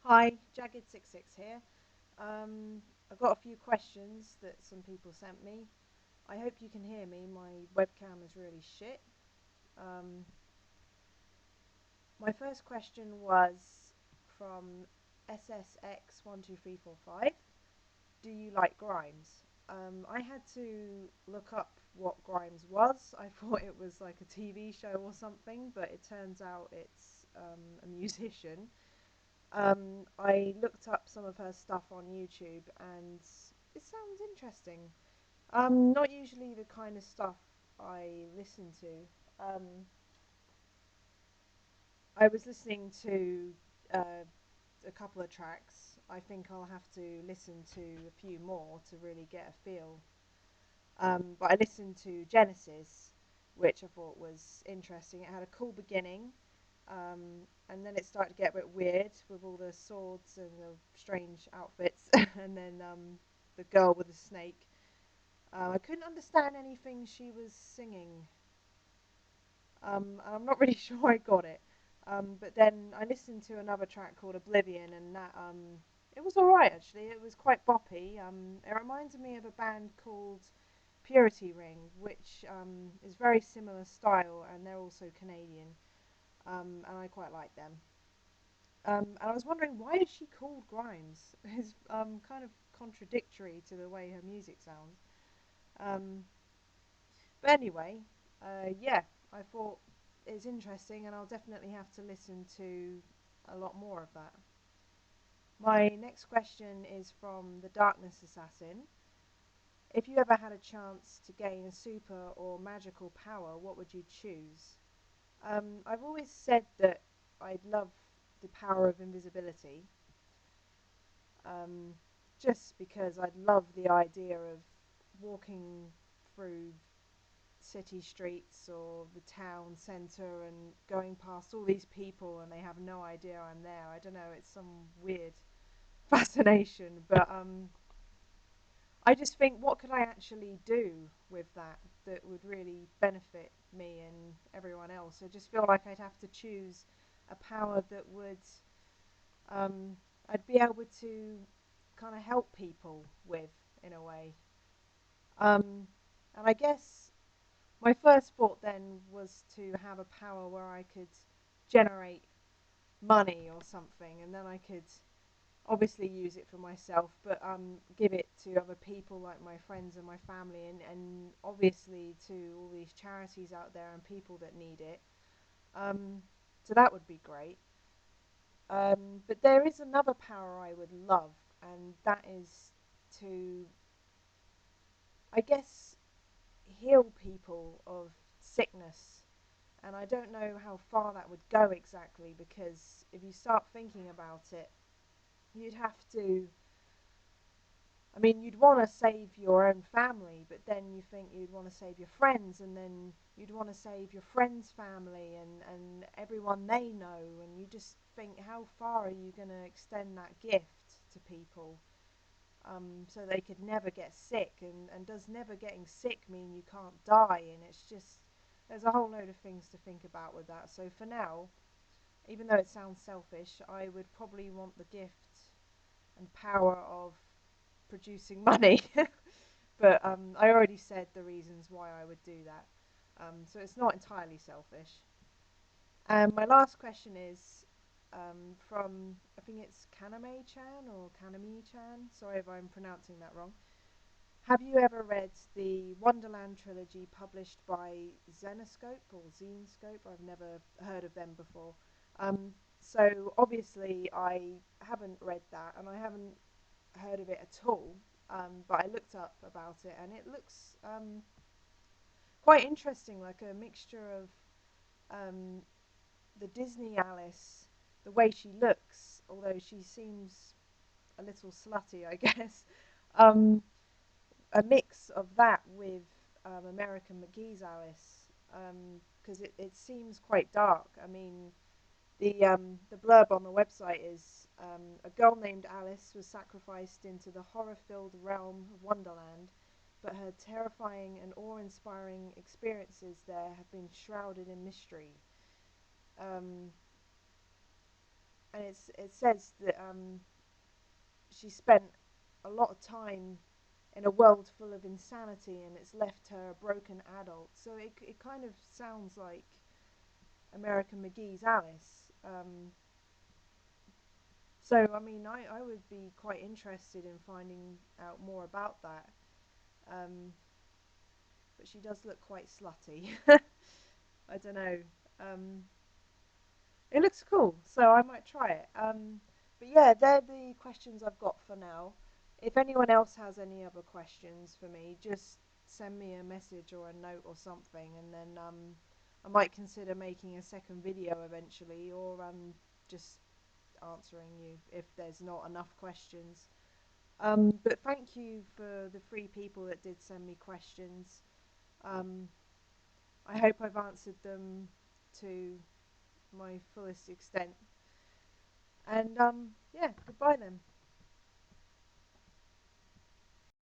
Hi, jagged66 here. I've got a few questions that some people sent me. I hope you can hear me. My webcam is really shit. Um, my first question was from SSX12345. Do you like Grimes? I had to look up what Grimes was. I thought it was like a TV show or something, but it turns out it's a musician. I looked up some of her stuff on YouTube and it sounds interesting. Not usually the kind of stuff I listen to. I was listening to a couple of tracks. I think I'll have to listen to a few more to really get a feel. But I listened to Genesis, which I thought was interesting. It had a cool beginning, and then it started to get a bit weird with all the swords and the strange outfits, and then the girl with the snake. I couldn't understand anything she was singing. I'm not really sure I got it. But then I listened to another track called Oblivion, and that it was alright actually. It was quite boppy. It reminded me of a band called Purity Ring, which is very similar style, and they're also Canadian, and I quite like them. And I was wondering, why is she called Grimes? It's kind of contradictory to the way her music sounds. Um, but anyway, yeah, I thought it's interesting, and I'll definitely have to listen to a lot more of that. My next question is from the Darkness Assassin. If you ever had a chance to gain a super or magical power, what would you choose? I've always said that I'd love the power of invisibility, um, just because I'd love the idea of walking through city streets or the town centre and going past all these people and they have no idea I'm there. I don't know, it's some weird fascination, but I just think, what could I actually do with that that would really benefit me and everyone else? I just feel like I'd have to choose a power that would I'd be able to kind of help people with in a way. And I guess my first thought then was to have a power where I could generate money or something, and then I could obviously use it for myself, but give it to other people like my friends and my family, and obviously to all these charities out there and people that need it. So that would be great. But there is another power I would love, and that is to, I guess, heal people of sickness. And I don't know how far that would go exactly, because if you start thinking about it, you'd have to, I mean, you'd want to save your own family, but then you think you'd want to save your friends, and then you'd want to save your friends' family and everyone they know. And you just think, how far are you going to extend that gift to people, so they could never get sick? And does never getting sick mean you can't die? And it's just, there's a whole load of things to think about with that. So for now, even though it sounds selfish, I would probably want the gift and power of producing money. But I already said the reasons why I would do that. So it's not entirely selfish. And my last question is from, I think it's kaname-chan or kaname-chan. Sorry if I'm pronouncing that wrong. Have you ever read the Wonderland trilogy published by Zenoscope or Zenescope? I've never heard of them before. So obviously I haven't read that, and I haven't heard of it at all. But I looked up about it, and it looks quite interesting, like a mixture of um, the Disney Alice, the way she looks, although she seems a little slutty, I guess. Um, a mix of that with American McGee's Alice, because it seems quite dark. I mean, the blurb on the website is a girl named Alice was sacrificed into the horror-filled realm of Wonderland, but her terrifying and awe-inspiring experiences there have been shrouded in mystery. Um, and it says that she spent a lot of time in a world full of insanity, and it's left her a broken adult. So it kind of sounds like American McGee's Alice. So I mean, I would be quite interested in finding out more about that. Um, but she does look quite slutty. I don't know. Um, it looks cool, so I might try it. But yeah, they're the questions I've got for now. If anyone else has any other questions for me, just send me a message or a note or something, and then I might consider making a second video eventually, or just answering you if there's not enough questions. But thank you for the 3 people that did send me questions. Um, I hope I've answered them to my fullest extent. And yeah, goodbye then.